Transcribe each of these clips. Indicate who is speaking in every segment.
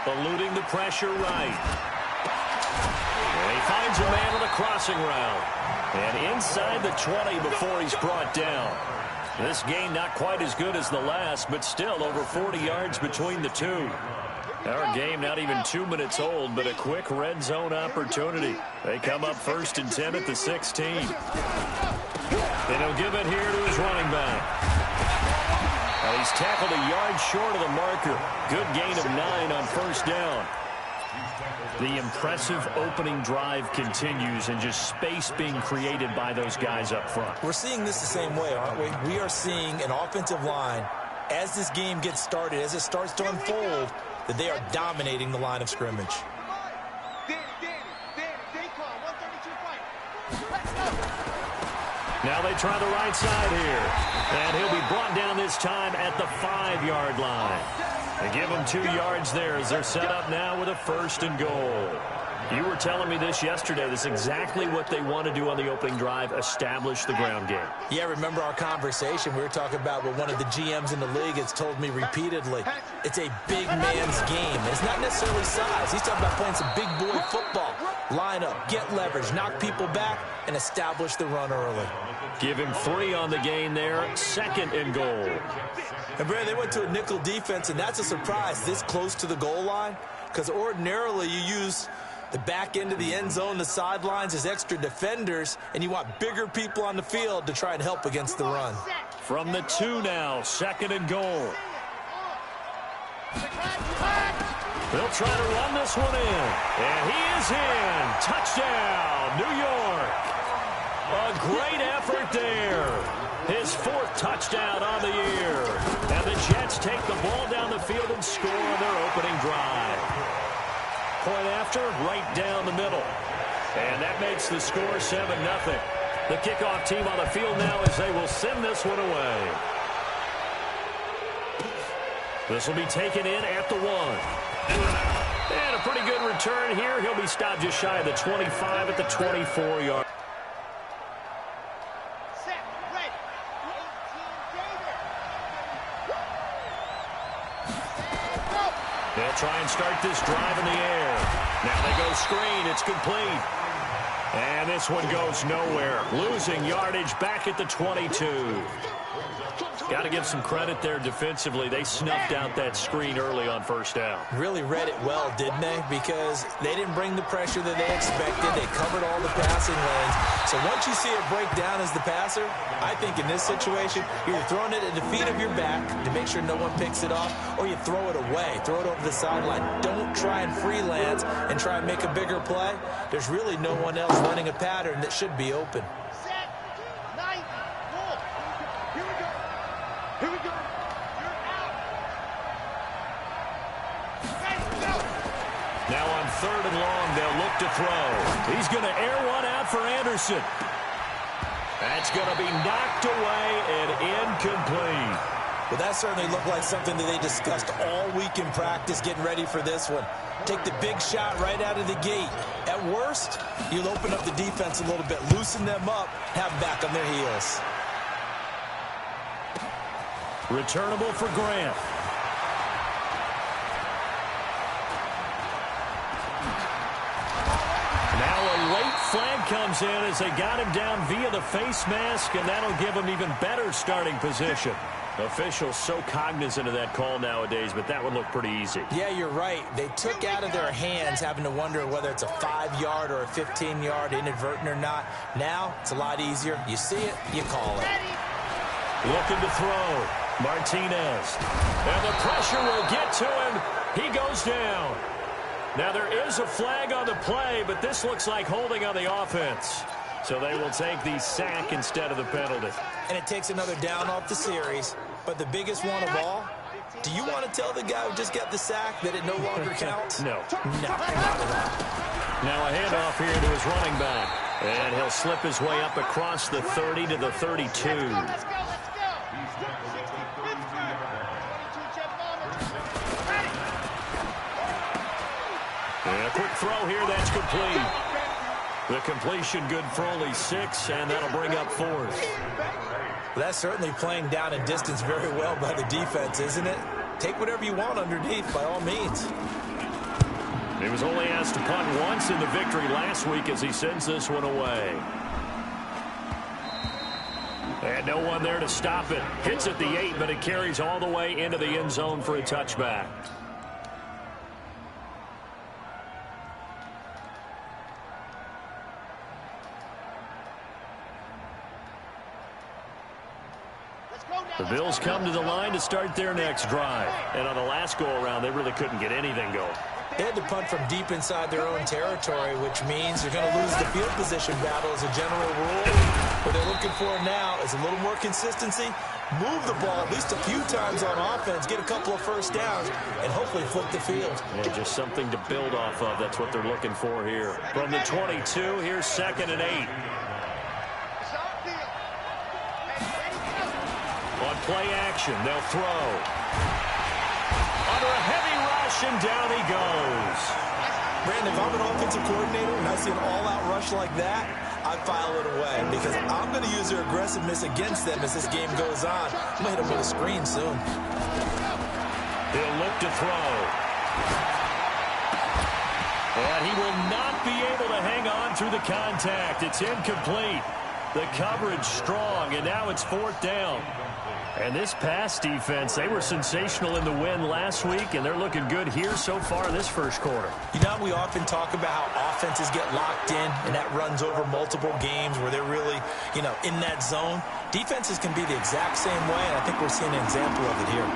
Speaker 1: eluding the pressure right. And he finds a man on a crossing route. And inside the 20 before he's brought down. This game not quite as good as the last, but still over 40 yards between the two. Our game not even 2 minutes old, but a quick red zone opportunity. They come up 1st and 10 at the 16. And he'll give it here to his running back. And he's tackled a yard short of the marker. Good gain of 9 on 1st down. The impressive opening drive continues, and just space being created by those guys up front.
Speaker 2: We're seeing this the same way, aren't we? We are seeing an offensive line, as this game gets started, as it starts to unfold, that they are dominating the line of scrimmage.
Speaker 1: Now they try the right side here. And he'll be brought down this time at the 5-yard line. They give him 2 yards there as they're set up now with a 1st and goal. You were telling me this yesterday. That's exactly what they want to do on the opening drive, establish the ground game.
Speaker 2: Yeah, remember our conversation. We were talking about what one of the GMs in the league has told me repeatedly. It's a big man's game. It's not necessarily size. He's talking about playing some big boy football. Line up, get leverage, knock people back, and establish the run early.
Speaker 1: Give him 3 on the gain there, 2nd and goal.
Speaker 2: And, Brad, they went to a nickel defense, and that's a surprise this close to the goal line, because ordinarily you use the back end of the end zone, the sidelines as extra defenders, and you want bigger people on the field to try and help against the run.
Speaker 1: From the 2 now, 2nd and goal. They'll try to run this one in, and he is in. Touchdown, New York. A great effort there. His 4th touchdown on the year. And the Jets take the ball down the field and score on their opening drive. Point after, right down the middle. And that makes the score 7-0. The kickoff team on the field now as they will send this one away. This will be taken in at the 1. And a pretty good return here. He'll be stopped just shy of the 25 at the 24-yard. They'll try and start this drive in the air. Now they go screen. It's complete. And this one goes nowhere. Losing yardage back at the 22. Got to give some credit there defensively. They snuffed out that screen early on 1st down.
Speaker 2: Really read it well, didn't they? Because they didn't bring the pressure that they expected. They covered all the passing lanes. So once you see it break down as the passer, I think in this situation, you're throwing it at the feet of your back to make sure no one picks it off, or you throw it away, throw it over the sideline. Don't try and freelance and try and make a bigger play. There's really no one else running a pattern that should be open.
Speaker 1: Now on 3rd and long, they'll look to throw. He's going to air one out for Anderson. That's going to be knocked away and incomplete.
Speaker 2: Well, that certainly looked like something that they discussed all week in practice getting ready for this one. Take the big shot right out of the gate. At worst, you'll open up the defense a little bit, loosen them up, have them back on their heels.
Speaker 1: Returnable for Grant. Now a late flag comes in as they got him down via the face mask, and that'll give him even better starting position. Officials so cognizant of that call nowadays, but that would look pretty easy.
Speaker 2: Yeah, you're right. They took out of their hands having to wonder whether it's a 5-yard or a 15-yard, inadvertent or not. Now, it's a lot easier. You see it, you call it.
Speaker 1: Looking to throw. Martinez. And the pressure will get to him. He goes down. Now, there is a flag on the play, but this looks like holding on the offense. So they will take the sack instead of the penalty.
Speaker 2: And it takes another down off the series. But the biggest one of all, do you want to tell the guy who just got the sack that it no longer counts?
Speaker 1: No.
Speaker 2: No, not at all.
Speaker 1: Now a handoff here to his running back. And he'll slip his way up across the 30 to the 32. And a quick throw here, that's complete. The completion good for only 6, and that'll bring up 4th.
Speaker 2: Well, that's certainly playing down and distance very well by the defense, isn't it? Take whatever you want underneath, by all means.
Speaker 1: He was only asked to punt once in the victory last week as he sends this one away. And no one there to stop it. Hits at the 8, but it carries all the way into the end zone for a touchback. The Bills come to the line to start their next drive. And on the last go-around, they really couldn't get anything going.
Speaker 2: They had to punt from deep inside their own territory, which means they're going to lose the field position battle as a general rule. What they're looking for now is a little more consistency, move the ball at least a few times on offense, get a couple of first downs, and hopefully flip the field.
Speaker 1: Yeah, just something to build off of. That's what they're looking for here. From the 22, here's 2nd and 8. On play action, they'll throw. Under a heavy rush, and down he goes.
Speaker 2: Brandon, if I'm an offensive coordinator and I see an all-out rush like that, I file it away because I'm going to use their aggressiveness against them as this game goes on. I'm going to hit them with a screen soon.
Speaker 1: He'll look to throw. And he will not be able to hang on through the contact. It's incomplete. The coverage strong, and now it's 4th down. And this pass defense, they were sensational in the win last week, and they're looking good here so far in this first quarter.
Speaker 2: You know, we often talk about how offenses get locked in, and that runs over multiple games where they're really, in that zone. Defenses can be the exact same way, and I think we're seeing an example of it here.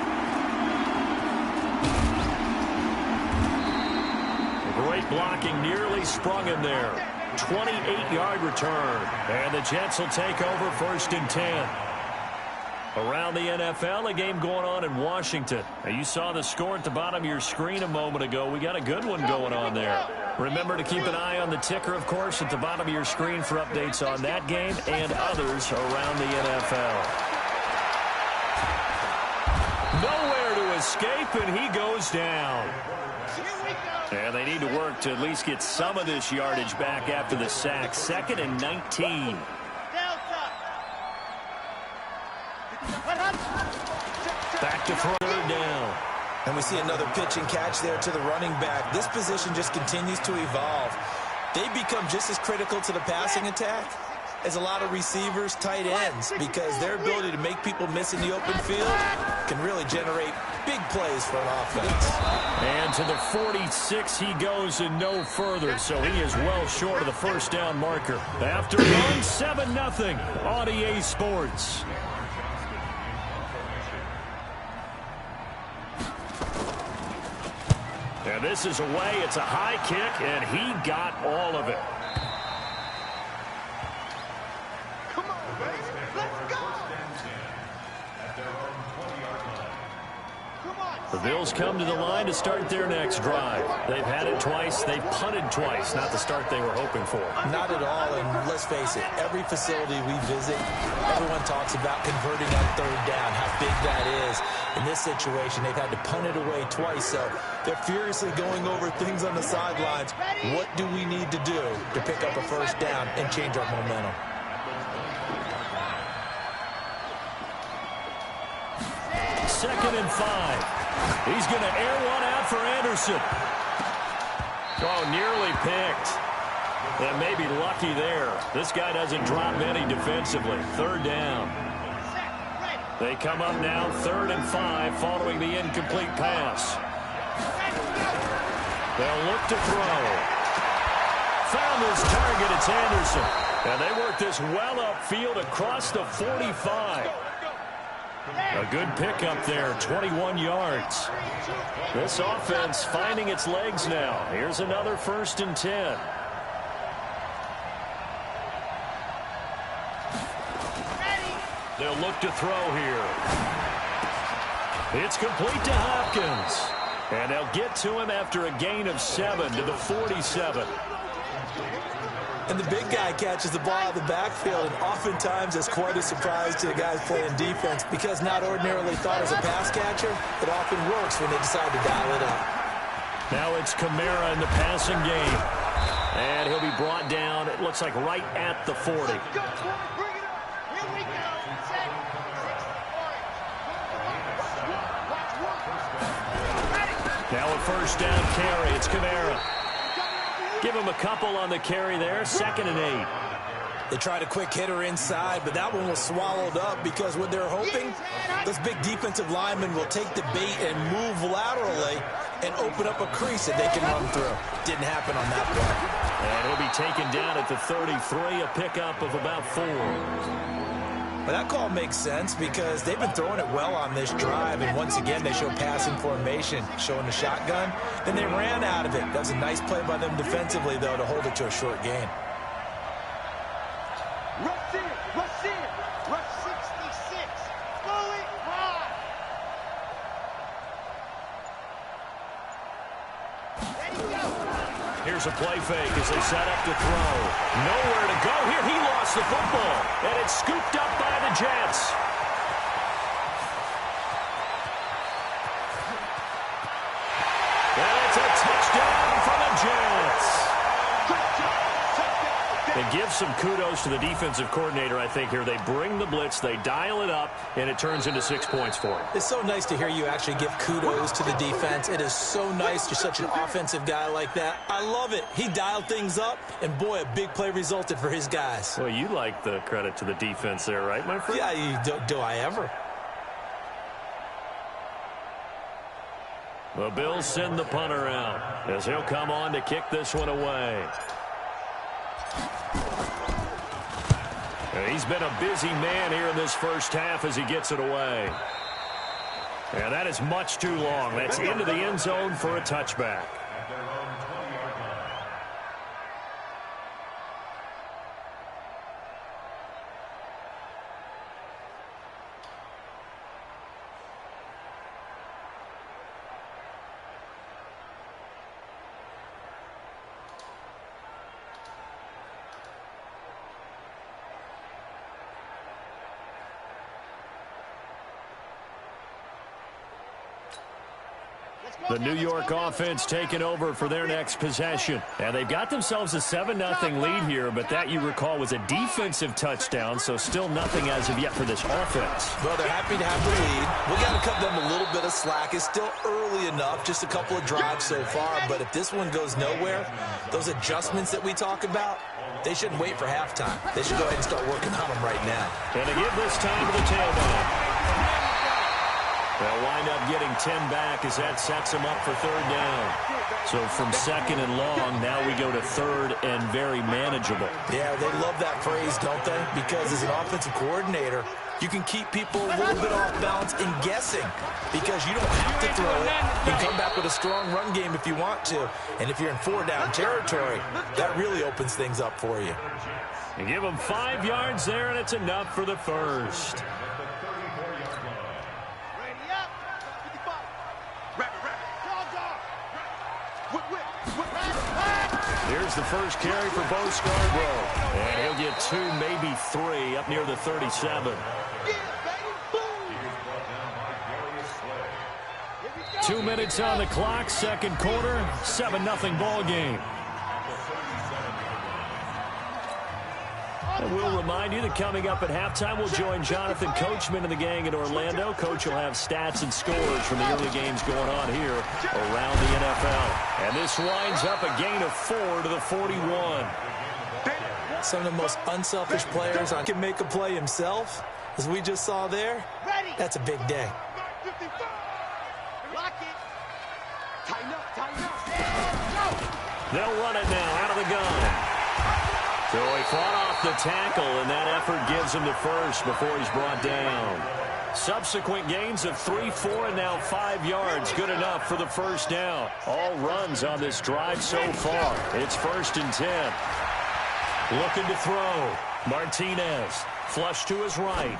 Speaker 1: Great blocking, nearly sprung him there. 28-yard return, and the Jets will take over 1st and 10. Around the NFL, a game going on in Washington. Now, you saw the score at the bottom of your screen a moment ago. We got a good one going on there. Remember to keep an eye on the ticker, of course, at the bottom of your screen for updates on that game and others around the NFL. Nowhere to escape, and he goes down. And they need to work to at least get some of this yardage back after the sack. 2nd and 19. Back to 3rd down.
Speaker 2: And we see another pitch and catch there to the running back. This position just continues to evolve. They become just as critical to the passing attack as a lot of receivers, tight ends, because their ability to make people miss in the open field can really generate big plays for an offense.
Speaker 1: And to the 46 he goes and no further, so he is well short of the 1st down marker. After one, 7-0 on EA Sports. And this is away. It's a high kick, and he got all of it.
Speaker 3: Come on, baby. Let's go.
Speaker 1: The Bills come to the line to start their next drive. They've had it twice. They've punted twice. Not the start they were hoping for.
Speaker 2: Not at all, and let's face it, every facility we visit, everyone talks about converting on 3rd down, how big that is. In this situation, they've had to punt it away twice, so they're furiously going over things on the sidelines. What do we need to do to pick up a 1st down and change our momentum?
Speaker 1: Second and 5. He's going to air one out for Anderson. Oh, nearly picked. And maybe lucky there. This guy doesn't drop any defensively. 3rd down. They come up now 3rd and 5 following the incomplete pass. They'll look to throw. Found his target. It's Anderson. And they work this well upfield across the 45. A good pickup there, 21 yards. This offense finding its legs now. Here's another 1st and 10. They'll look to throw here. It's complete to Hopkins. And they'll get to him after a gain of 7 to the 47.
Speaker 2: And the big guy catches the ball out of the backfield, and oftentimes it's quite a surprise to the guys playing defense because not ordinarily thought as a pass catcher, it often works when they decide to dial it up.
Speaker 1: Now it's Kamara in the passing game. And he'll be brought down, it looks like right at the 40. Now a first down carry. It's Kamara. Give him a couple on the carry there. 2nd and 8.
Speaker 2: They tried a quick hitter inside, but that one was swallowed up because what they're hoping, those big defensive linemen will take the bait and move laterally and open up a crease that they can run through. Didn't happen on that play.
Speaker 1: And he'll be taken down at the 33, a pickup of about 4.
Speaker 2: But that call makes sense because they've been throwing it well on this drive, and once again they show passing formation, showing the shotgun. Then they ran out of it. That was a nice play by them defensively, though, to hold it to a short gain.
Speaker 3: Rush in, rush in, rush 66. Fully high. Ready, go.
Speaker 1: Here's a play fake as they set up to throw. Nowhere to go here. He lost the football, and it's scooped up by the Jets. And it's a touchdown for the Jets. And give some kudos to the defensive coordinator, I think, here. They bring the blitz, they dial it up, and it turns into 6 points for him.
Speaker 2: It's so nice to hear you actually give kudos to the defense. It is so nice. You're such an offensive guy like that. I love it. He dialed things up, and boy, a big play resulted for his guys.
Speaker 1: Well, you like the credit to the defense there, right, my friend?
Speaker 2: Yeah, do I ever?
Speaker 1: The Bills send the punter out as he'll come on to kick this one away. He's been a busy man here in this first half as he gets it away. And that is much too long. That's into the end zone for a touchback. The New York offense taking over for their next possession. And they've got themselves a 7-0 lead here, but that, you recall, was a defensive touchdown, so still nothing as of yet for this offense.
Speaker 2: Well, they're happy to have the lead. We got to cut them a little bit of slack. It's still early enough, just a couple of drives so far, but if this one goes nowhere, those adjustments that we talk about, they shouldn't wait for halftime. They should go ahead and start working on them right now.
Speaker 1: And they give this time to the tailback. They'll wind up getting 10 back as that sets them up for 3rd down. So from 2nd and long, now we go to 3rd and very manageable.
Speaker 2: Yeah, they love that phrase, don't they? Because as an offensive coordinator, you can keep people a little bit off balance and guessing because you don't have to throw it. You can come back with a strong run game if you want to. And if you're in 4-down territory, that really opens things up for you.
Speaker 1: You give them 5 yards there, and it's enough for the first. Here's the first carry for Bo Scarborough. And he'll get 2, maybe 3, up near the 37. 2 minutes on the clock, 2nd quarter, 7-0 ball game. And we'll remind you that coming up at halftime, we'll join Jonathan Coachman and the gang in Orlando. Coach will have stats and scores from the early games going on here around the NFL. And this winds up a gain of 4 to the 41.
Speaker 2: Some of the most unselfish players can make a play himself, as we just saw there. That's a big day.
Speaker 1: They'll run it now out of the gun. So he fought off the tackle, and that effort gives him the first before he's brought down. Subsequent gains of 3, 4, and now 5 yards. Good enough for the first down. All runs on this drive so far. It's 1st and 10. Looking to throw. Martinez. Flush to his right.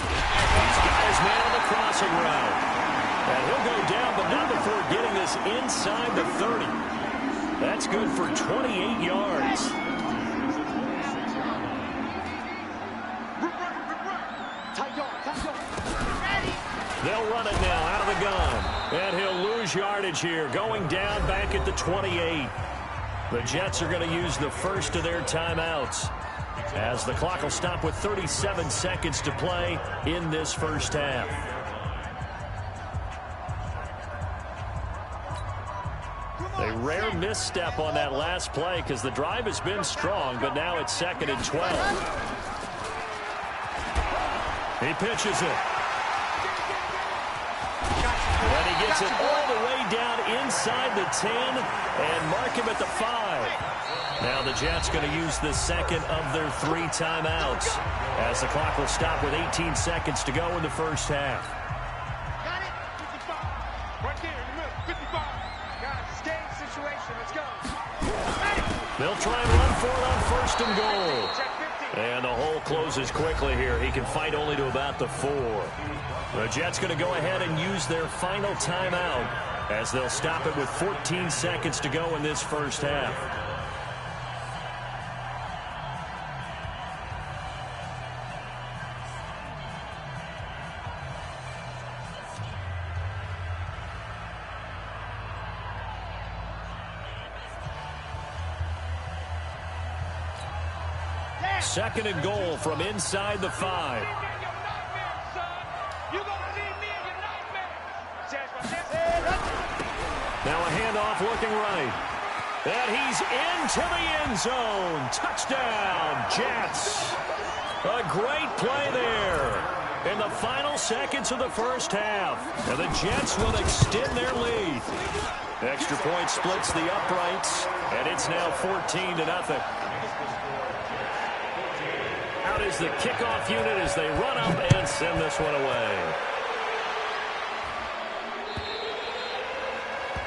Speaker 1: He's got his man on the crossing route. And he'll go down, but not before getting this inside the 30. That's good for 28 yards. They'll run it now out of the gun. And he'll lose yardage here, going down back at the 28. The Jets are going to use the first of their timeouts, as the clock will stop with 37 seconds to play in this first half. A rare misstep on that last play because the drive has been strong, but now it's 2nd and 12. He pitches it. And he gets it all the way down inside the 10 and mark him at the 5. Now the Jets going to use the second of their 3 timeouts as the clock will stop with 18 seconds to go in the first half.
Speaker 3: Got it? 55. Right there in the middle. 55. Guys, it's game situation. Let's go.
Speaker 1: They'll try and run for it on 1st and goal. And the hole closes quickly here. He can fight only to about the 4. The Jets going to go ahead and use their final timeout as they'll stop it with 14 seconds to go in this first half. Second and goal from inside the 5. Now a handoff looking right. And he's into the end zone. Touchdown, Jets. A great play there in the final seconds of the first half. And the Jets will extend their lead. Extra point splits the uprights, and it's now 14-0. Out is the kickoff unit as they run up and send this one away.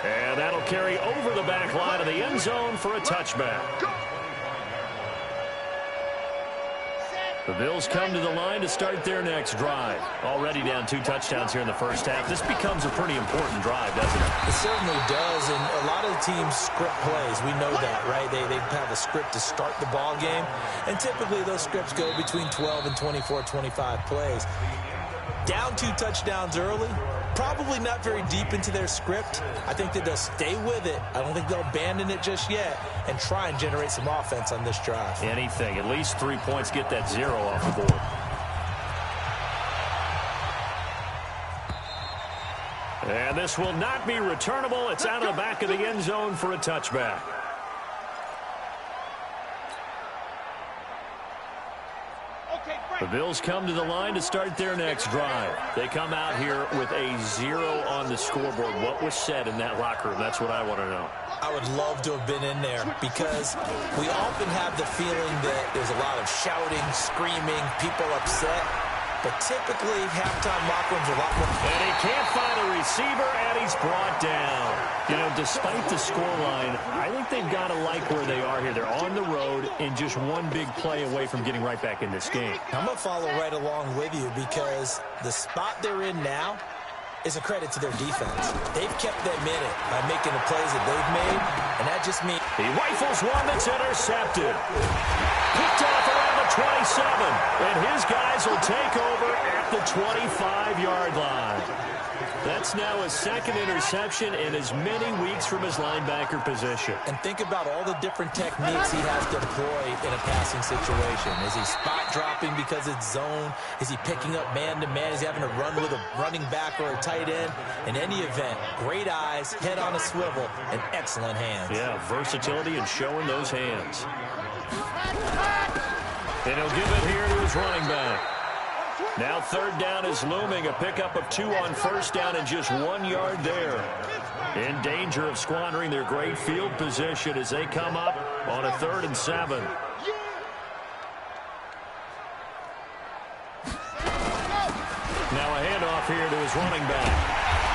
Speaker 1: And that'll carry over the back line of the end zone for a touchback. The Bills come to the line to start their next drive. Already down 2 touchdowns here in the first half. This becomes a pretty important drive, doesn't it?
Speaker 2: It certainly does, and a lot of the teams script plays. We know that, right? They have a script to start the ball game, and typically those scripts go between 12 and 24, 25 plays. Down 2 touchdowns early, probably not very deep into their script. I think that they'll stay with it. I don't think they'll abandon it just yet and try and generate some offense on this drive.
Speaker 1: Anything. At least 3 points, get that 0 off the board. And this will not be returnable. It's out of the back of the end zone for a touchback. The Bills come to the line to start their next drive. They come out here with a 0 on the scoreboard. What was said in that locker room? That's what I want to know.
Speaker 2: I would love to have been in there because we often have the feeling that there's a lot of shouting, screaming, people upset. But typically, halftime locker rooms are a lot more.
Speaker 1: And he can't find a receiver, and he's brought down. You know, despite the scoreline, I think they've got to like where they are here. They're on the road and just one big play away from getting right back in this game.
Speaker 2: I'm going to follow right along with you because the spot they're in now is a credit to their defense. They've kept them in it by making the plays that they've made, and that just means
Speaker 1: he rifles one that's intercepted. Picked off around the 27, and his guys will take over at the 25-yard line. That's now his 2nd interception in as many weeks from his linebacker position.
Speaker 2: And think about all the different techniques he has to employ in a passing situation. Is he spot dropping because it's zone? Is he picking up man-to-man? Is he having to run with a running back or a tight end? In any event, great eyes, head on a swivel, and excellent hands.
Speaker 1: Yeah, versatility and showing those hands. And he'll give it here to his running back. Now 3rd down is looming. A pickup of 2 on 1st down and just 1 yard there. In danger of squandering their great field position as they come up on a 3rd and 7. Now a handoff here to his running back.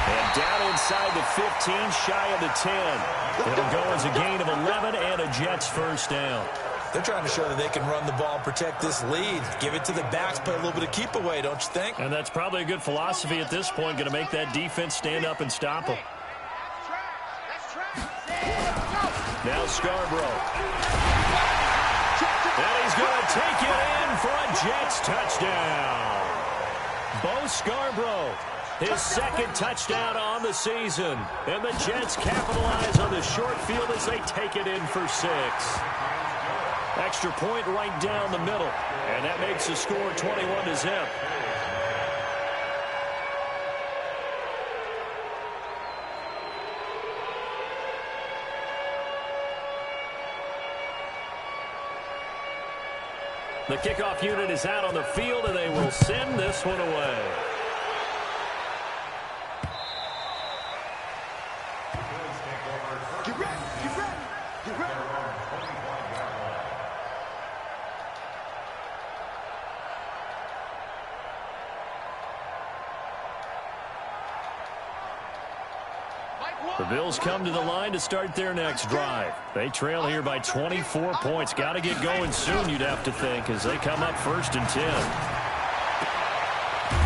Speaker 1: And down inside the 15, shy of the 10. It'll go as a gain of 11 and a Jets 1st down.
Speaker 2: They're trying to show that they can run the ball and protect this lead. Give it to the backs, play a little bit of keep away, don't you think?
Speaker 1: And that's probably a good philosophy at this point, going to make that defense stand up and stop them. Now Scarborough. And he's going to take it in for a Jets touchdown. Bo Scarborough, his 2nd touchdown on the season. And the Jets capitalize on the short field as they take it in for 6. Extra point right down the middle. And that makes the score 21-0. The kickoff unit is out on the field, and they will send this one away.
Speaker 3: Get ready, get ready, get ready.
Speaker 1: The Bills come to the line to start their next drive. They trail here by 24 points. Got to get going soon, you'd have to think, as they come up 1st and 10.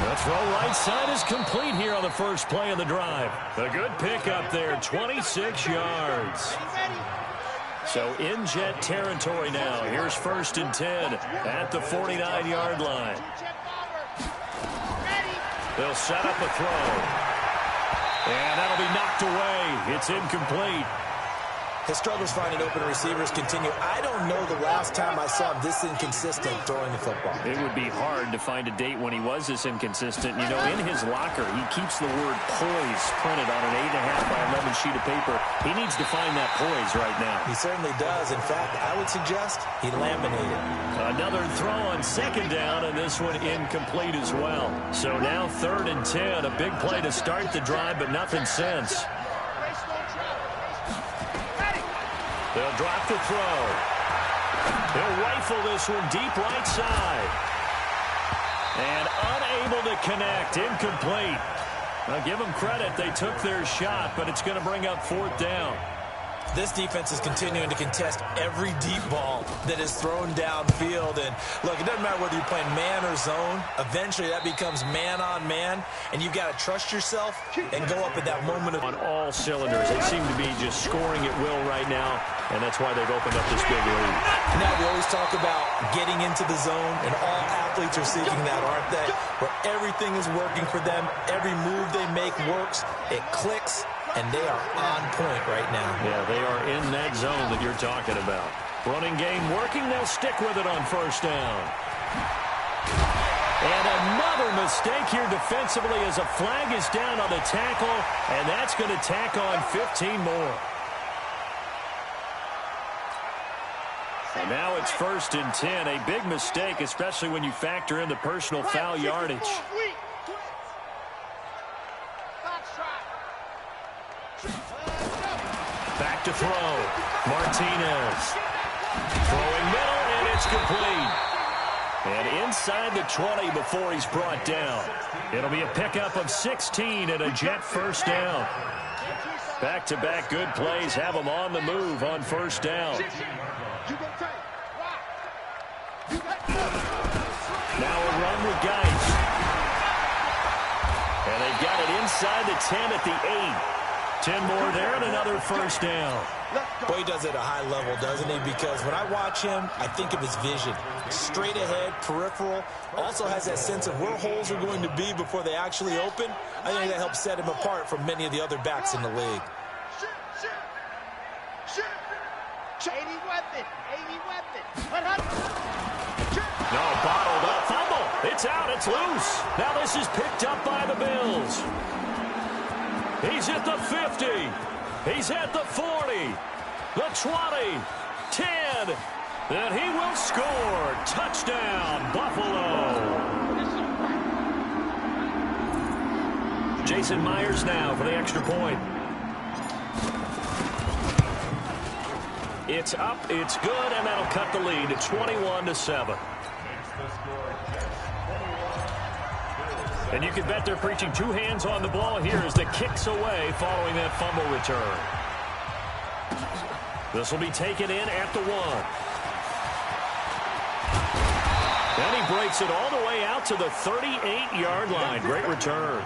Speaker 1: The throw right side is complete here on the first play of the drive. A good pick up there, 26 yards. So in jet territory now. Here's 1st and 10 at the 49-yard line. They'll set up a throw. And that'll be knocked away. It's incomplete.
Speaker 2: His struggles finding open receivers continue. I don't know the last time I saw him this inconsistent throwing the football.
Speaker 1: It would be hard to find a date when he was this inconsistent. You know, in his locker, he keeps the word poise printed on an 8.5 by 11 sheet of paper. He needs to find that poise right now.
Speaker 2: He certainly does. In fact, I would suggest he laminated.
Speaker 1: Another throw on 2nd down, and this one incomplete as well. So now 3rd and 10, a big play to start the drive, but nothing since. They'll drop the throw. He'll rifle this one deep right side. And unable to connect. Incomplete. Now give them credit. They took their shot, but it's going to bring up 4th down.
Speaker 2: This defense is continuing to contest every deep ball that is thrown downfield. And, look, it doesn't matter whether you're playing man or zone. Eventually, that becomes man-on-man, and you've got to trust yourself and go up at that moment.
Speaker 1: On all cylinders. They seem to be just scoring at will right now, and that's why they've opened up this big lead.
Speaker 2: Now, we always talk about getting into the zone, and all athletes are seeking that, aren't they? Where everything is working for them. Every move they make works. It clicks. And they are on point right now.
Speaker 1: Yeah, they are in that zone that you're talking about. Running game working. They'll stick with it on 1st down. And another mistake here defensively as a flag is down on the tackle, and that's going to tack on 15 more. And now it's 1st and 10. A big mistake, especially when you factor in the personal foul yardage. Back to throw. Martinez. Throwing middle, and it's complete. And inside the 20 before he's brought down. It'll be a pickup of 16 and a jet 1st down. Back-to-back good plays have them on the move on 1st down. Now a run with Geis. And they've got it inside the 10 at the 8. 10 more there and another 1st down.
Speaker 2: Boy, he does it at a high level, doesn't he? Because when I watch him, I think of his vision. Straight ahead, peripheral. Also has that sense of where holes are going to be before they actually open. I think that helps set him apart from many of the other backs in the league.
Speaker 3: 80 weapon.
Speaker 1: No, bottled up. Fumble. It's out. It's loose. Now this is picked up by the Bills. He's at the 50. He's at the 40. The 20. 10. And he will score. Touchdown, Buffalo. Jason Myers now for the extra point. It's up, it's good, and that'll cut the lead to 21-7. And you can bet they're preaching 2 hands on the ball here as the kick's away following that fumble return. This will be taken in at the 1. And he breaks it all the way out to the 38-yard line. Great return.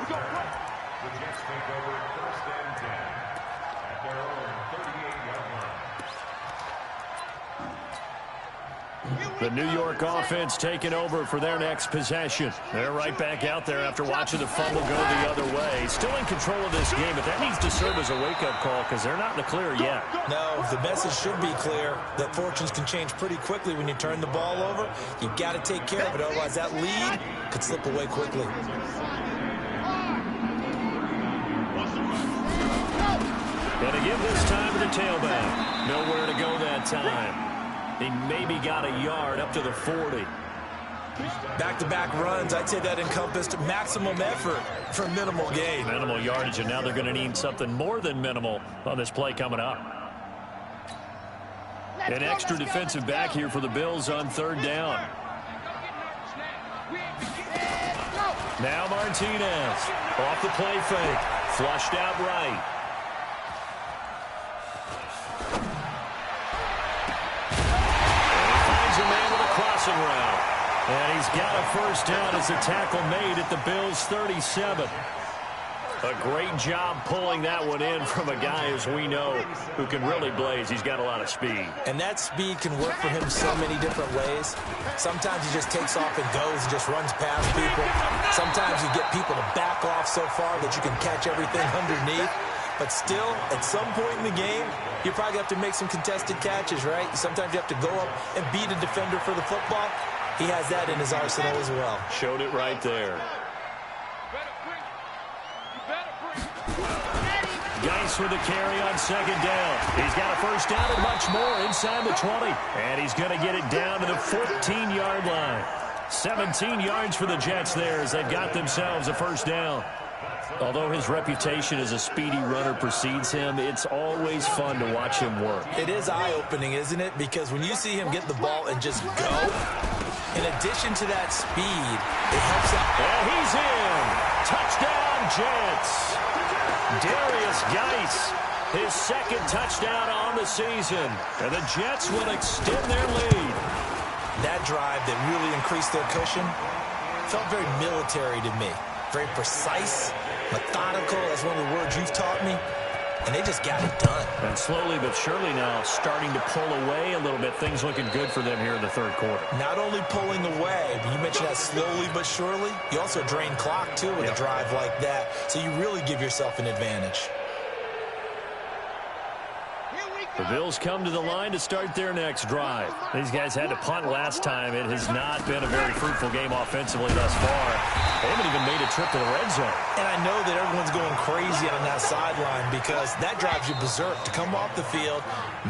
Speaker 1: The New York offense taking over for their next possession. They're right back out there after watching the fumble go the other way. Still in control of this game, but that needs to serve as a wake-up call because they're not in the clear yet.
Speaker 2: No, the message should be clear that fortunes can change pretty quickly when you turn the ball over. You've got to take care of it, otherwise that lead could slip away quickly.
Speaker 1: Got to give this time to the tailback. Nowhere to go that time. He maybe got a yard up to the 40.
Speaker 2: Back-to-back runs, I'd say that encompassed maximum effort for minimal gain.
Speaker 1: Minimal yardage, and now they're going to need something more than minimal on this play coming up. An extra defensive back here for the Bills on third down. Now Martinez off the play fake. Flushed out right. And he finds a man with a crossing route. And he's got a first down as the tackle made at the Bills' 37. A great job pulling that one in from a guy, as we know, who can really blaze. He's got a lot of speed.
Speaker 2: And that speed can work for him so many different ways. Sometimes he just takes off and goes and just runs past people. Sometimes you get people to back off so far that you can catch everything underneath. But still, at some point in the game, you probably have to make some contested catches, right? Sometimes you have to go up and beat a defender for the football. He has that in his arsenal as well.
Speaker 1: Showed it right there. Geis with a carry on second down. He's got a first down and much more inside the 20. And he's going to get it down to the 14-yard line. 17 yards for the Jets there as they've got themselves a first down. Although his reputation as a speedy runner precedes him, it's always fun to watch him work.
Speaker 2: It is eye-opening, isn't it? Because when you see him get the ball and just go, in addition to that speed, it helps out.
Speaker 1: And he's in. Touchdown, Jets. Darius Geis, his second touchdown on the season. And the Jets will extend their lead.
Speaker 2: That drive that really increased their cushion felt very military to me. Very precise, methodical, that's one of the words you've taught me. And they just got it done.
Speaker 1: And slowly but surely now starting to pull away a little bit. Things looking good for them here in the third quarter.
Speaker 2: Not only pulling away, but you mentioned that slowly but surely. You also drain clock, too, with a drive like that. So you really give yourself an advantage.
Speaker 1: The Bills come to the line to start their next drive. These guys had to punt last time. It has not been a very fruitful game offensively thus far. They haven't even made a trip to the red zone.
Speaker 2: And I know that everyone's going crazy on that sideline because that drives you berserk to come off the field,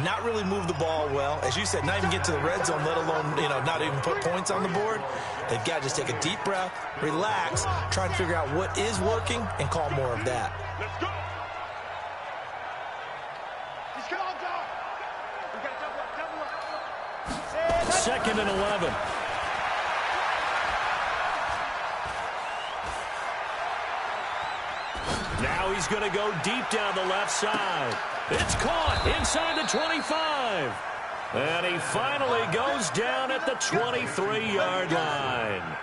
Speaker 2: not really move the ball well. As you said, not even get to the red zone, let alone, not even put points on the board. They've got to just take a deep breath, relax, try and figure out what is working, and call more of that.
Speaker 3: Let's go.
Speaker 1: Second and 11. Now he's going to go deep down the left side. It's caught inside the 25. And he finally goes down at the 23-yard line.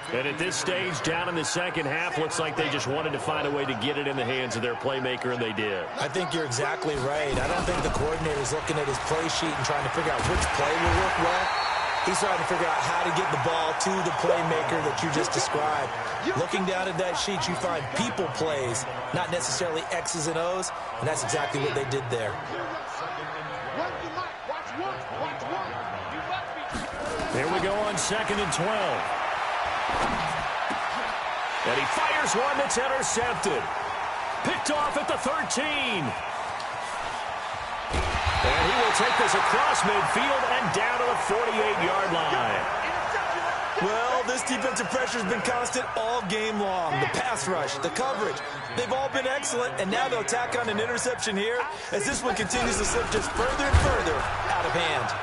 Speaker 1: And at this stage, down in the second half, looks like they just wanted to find a way to get it in the hands of their playmaker, and they did.
Speaker 2: I think you're exactly right. I don't think the coordinator is looking at his play sheet and trying to figure out which play will work well. He's trying to figure out how to get the ball to the playmaker that you just described. Looking down at that sheet, you find people plays, not necessarily X's and O's, and that's exactly what they did there.
Speaker 1: Here we go on second and 12. And he fires one that's intercepted. Picked off at the 13. And he will take this across midfield and down to the 48-yard line.
Speaker 2: Well, this defensive pressure has been constant all game long. The pass rush, the coverage, they've all been excellent, and now they'll tack on an interception here as this one continues to slip just further and further out of hand.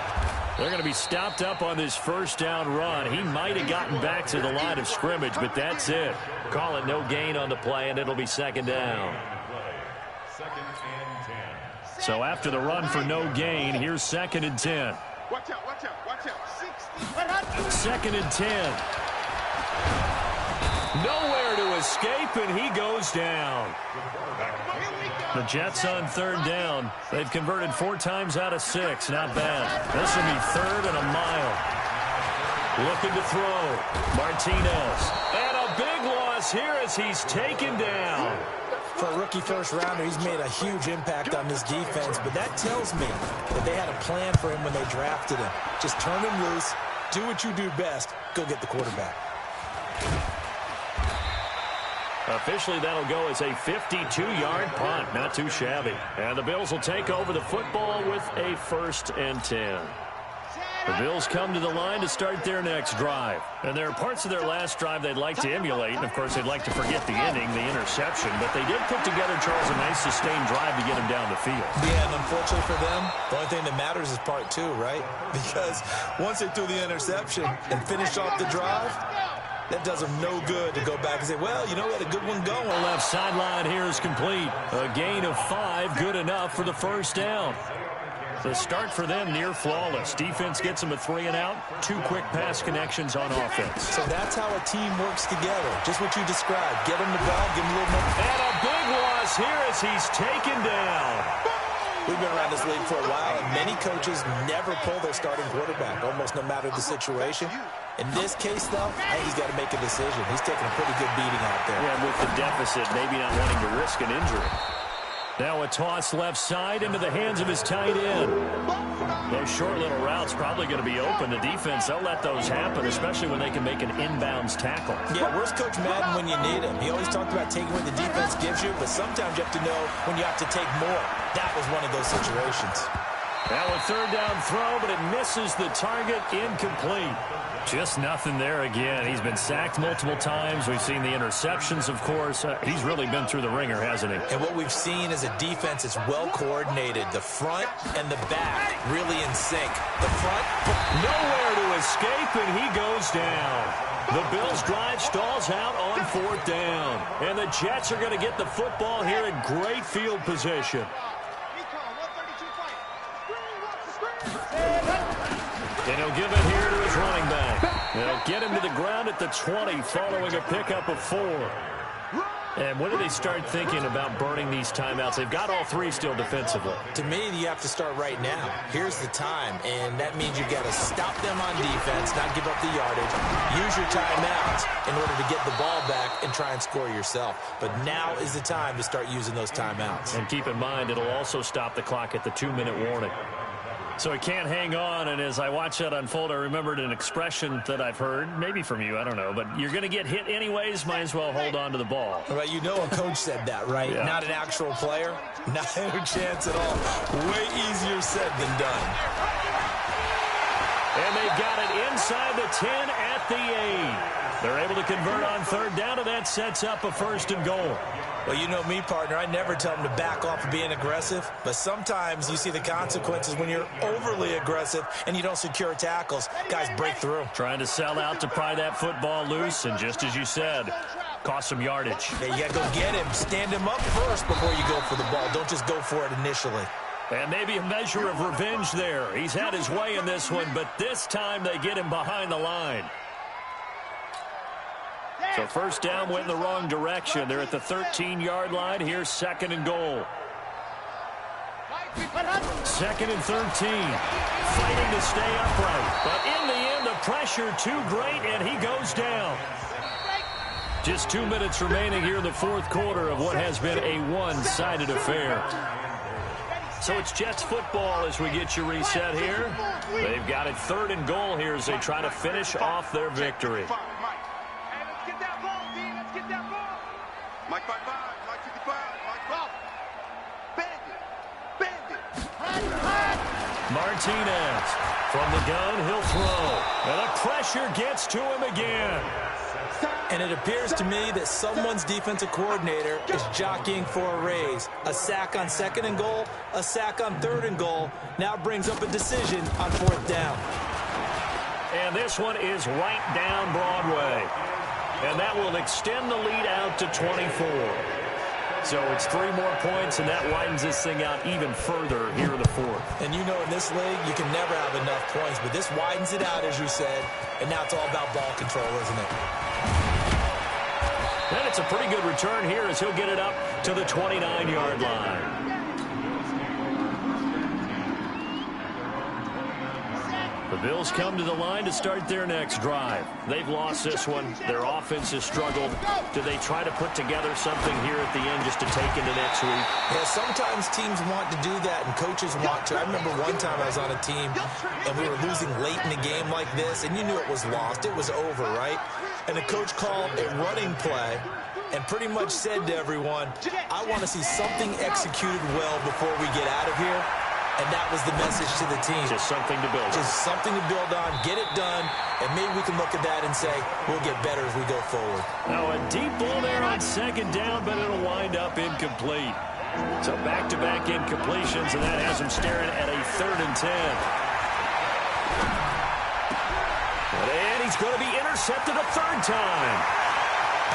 Speaker 1: They're going to be stopped up on this first down run. He might have gotten back to the line of scrimmage, but that's it. Call it no gain on the play, and it'll be second down. So after the run for no gain, here's second and 10.
Speaker 3: Watch out, watch out, watch out.
Speaker 1: Second and 10. Nowhere to escape, and he goes down. The Jets on third down. They've converted 4 times out of 6. Not bad. This will be third and a mile. Looking to throw. Martinez. And a big loss here as he's taken down.
Speaker 2: For a rookie first-rounder, he's made a huge impact on this defense, but that tells me that they had a plan for him when they drafted him. Just turn him loose, do what you do best, go get the quarterback.
Speaker 1: Officially, that'll go as a 52-yard punt. Not too shabby. And the Bills will take over the football with a 1st and 10. The Bills come to the line to start their next drive. And there are parts of their last drive they'd like to emulate. And, of course, they'd like to forget the inning, the interception. But they did put together, Charles, a nice sustained drive to get him down the field.
Speaker 2: Yeah, and unfortunately for them, the only thing that matters is part two, right? Because once they threw the interception and finished off the drive, that does them no good to go back and say, well, you know, we had a good one going.
Speaker 1: The left sideline here is complete. A gain of 5, good enough for the first down. The start for them near flawless. Defense gets them a 3 and out. 2 quick pass connections on offense.
Speaker 2: So that's how a team works together. Just what you described. Get them the ball, give them a little more.
Speaker 1: And a big loss here as he's taken down.
Speaker 2: We've been around this league for a while, and many coaches never pull their starting quarterback, almost no matter the situation. In this case, though, I think he's got to make a decision. He's taking a pretty good beating out there.
Speaker 1: Yeah, with the deficit, maybe not wanting to risk an injury. Now a toss left side into the hands of his tight end. Those short little routes probably going to be open. The defense, they'll let those happen, especially when they can make an inbounds tackle.
Speaker 2: Yeah, where's Coach Madden when you need him? He always talked about taking what the defense gives you, but sometimes you have to know when you have to take more. That was one of those situations.
Speaker 1: Now a third down throw, but it misses the target, incomplete. Just nothing there again. He's been sacked multiple times. We've seen the interceptions, of course. He's really been through the ringer, hasn't he?
Speaker 2: And what we've seen is a defense that's well coordinated. The front and the back really in sync. The front,
Speaker 1: nowhere to escape, and he goes down. The Bills' drive stalls out on 4th down. And the Jets are going to get the football here in great field position. And he'll give it here to his running back. They'll get him to the ground at the 20 following a pickup of 4. And when do they start thinking about burning these timeouts? They've got all 3 still defensively.
Speaker 2: To me, you have to start right now. Here's the time, and that means you've got to stop them on defense, not give up the yardage. Use your timeouts in order to get the ball back and try and score yourself. But now is the time to start using those timeouts.
Speaker 1: And keep in mind, it'll also stop the clock at the 2-minute warning. So he can't hang on, and as I watch that unfold, I remembered an expression that I've heard, maybe from you, I don't know, but you're going to get hit anyways, might as well hold on to the ball.
Speaker 2: Right, you know a coach said that, right?
Speaker 1: Yeah.
Speaker 2: Not an actual player, not a chance at all. Way easier said than done.
Speaker 1: And they've got it inside the 10 at the 8. They're able to convert on 3rd down, and that sets up a 1st and goal.
Speaker 2: Well, you know me, partner. I never tell them to back off of being aggressive. But sometimes you see the consequences when you're overly aggressive and you don't secure tackles. Guys break through.
Speaker 1: Trying to sell out to pry that football loose, and just as you said, cost some yardage.
Speaker 2: Yeah, you got to go get him. Stand him up first before you go for the ball. Don't just go for it initially.
Speaker 1: And maybe a measure of revenge there. He's had his way in this one, but this time they get him behind the line. So 1st down went in the wrong direction. They're at the 13-yard line. Here's 2nd and goal. 2nd and 13. Fighting to stay upright. But in the end, the pressure too great, and he goes down. Just 2 minutes remaining here in the 4th quarter of what has been a one-sided affair. So it's Jets football as we get you reset here. They've got it 3rd and goal here as they try to finish off their victory.
Speaker 3: Mike 5-5, Mike 55, Mike 12. Bandit.
Speaker 1: Martinez from the gun, he'll throw. And the pressure gets to him again.
Speaker 2: And it appears to me that someone's defensive coordinator is jockeying for a raise. A sack on 2nd and goal, a sack on 3rd and goal. Now brings up a decision on 4th down.
Speaker 1: And this one is right down Broadway. And that will extend the lead out to 24. So it's 3 more points, and that widens this thing out even further here in the 4th.
Speaker 2: And you know in this league, you can never have enough points, but this widens it out, as you said, and now it's all about ball control, isn't it?
Speaker 1: And it's a pretty good return here as he'll get it up to the 29-yard line. The Bills come to the line to start their next drive. They've lost this one. Their offense has struggled. Do they try to put together something here at the end just to take into next week?
Speaker 2: Yeah, sometimes teams want to do that and coaches want to. I remember one time I was on a team and we were losing late in the game like this, and you knew it was lost. It was over, right? And the coach called a running play and pretty much said to everyone, I want to see something executed well before we get out of here. And that was the message to the team.
Speaker 1: Just something to build on.
Speaker 2: Just something to build on, get it done, and maybe we can look at that and say, we'll get better as we go forward.
Speaker 1: Now a deep ball there on second down, but it'll wind up incomplete. So back-to-back incompletions, and that has him staring at a 3rd and 10. And he's going to be intercepted a 3rd time.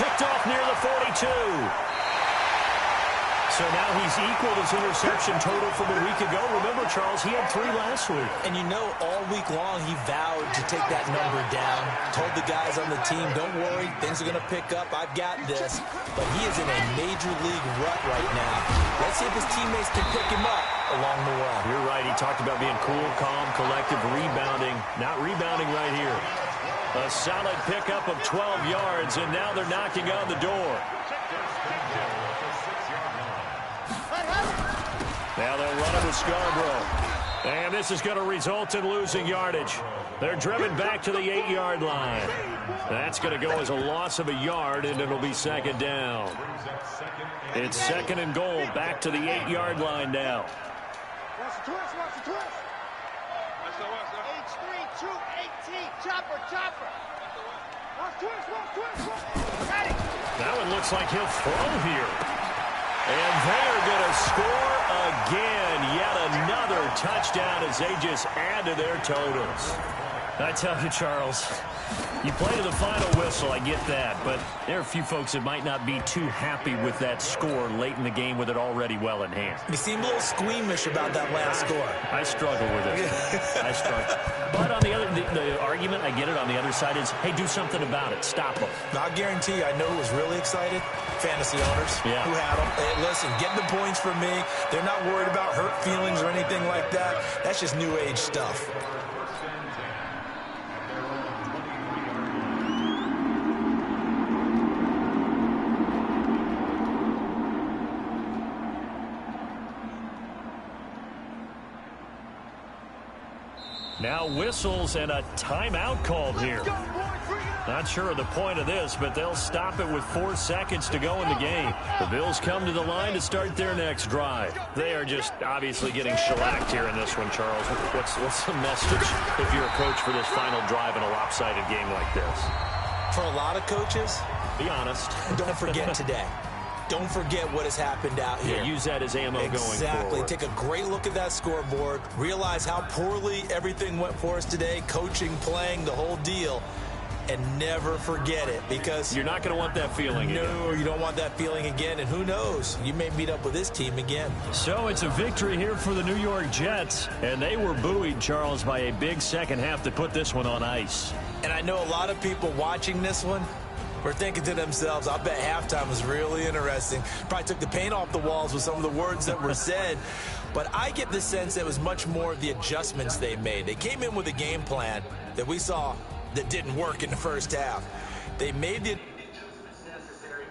Speaker 1: Picked off near the 42. So now he's equaled his interception total from a week ago. Remember, Charles, he had 3 last week.
Speaker 2: And you know, all week long he vowed to take that number down. Told the guys on the team, don't worry, things are going to pick up. I've got this. But he is in a major league rut right now. Let's see if his teammates can pick him up along the way.
Speaker 1: You're right. He talked about being cool, calm, collective, rebounding. Not rebounding right here. A solid pickup of 12 yards, and now they're knocking on the door. Now they'll run it with Scarborough. And this is going to result in losing yardage. They're driven back to the 8-yard line. That's going to go as a loss of a yard, and it'll be 2nd down. It's 2nd and goal, back to the 8-yard line now.
Speaker 3: Watch the twist, watch the twist. H3, 218, chopper. Watch twist. Got it.
Speaker 1: That one looks like he'll throw here. And they are going to score again. Yet another touchdown as they just add to their totals. I tell you, Charles, you play to the final whistle, I get that. But there are a few folks that might not be too happy with that score late in the game with it already well in hand.
Speaker 2: You seem a little squeamish about that last score.
Speaker 1: I struggle with it. I struggle. But on the other, the argument, I get it, on the other side is, hey, do something about it. Stop them.
Speaker 2: Now, I guarantee you, I know who was really excited. Fantasy owners who had them. Hey, listen, get the points for me. They're not worried about hurt feelings or anything like that. That's just new age stuff.
Speaker 1: Now whistles and a timeout called here. Not sure of the point of this, but they'll stop it with 4 seconds to go in the game. The Bills come to the line to start their next drive. They are just obviously getting shellacked here in this one, Charles. What's the message if you're a coach for this final drive in a lopsided game like this?
Speaker 2: For a lot of coaches,
Speaker 1: be honest.
Speaker 2: Don't forget today. Don't forget what has happened out here.
Speaker 1: Yeah, use that as ammo going forward.
Speaker 2: Exactly. Take a great look at that scoreboard. Realize how poorly everything went for us today. Coaching, playing, the whole deal. And never forget it, because
Speaker 1: you're not going to want that feeling again.
Speaker 2: No, you don't want that feeling again. And who knows? You may meet up with this team again.
Speaker 1: So it's a victory here for the New York Jets. And they were buoyed, Charles, by a big second half to put this one on ice.
Speaker 2: And I know a lot of people watching this one were thinking to themselves, I bet halftime was really interesting. Probably took the paint off the walls with some of the words that were said. But I get the sense that it was much more of the adjustments they made. They came in with a game plan that we saw that didn't work in the first half. They made the necessary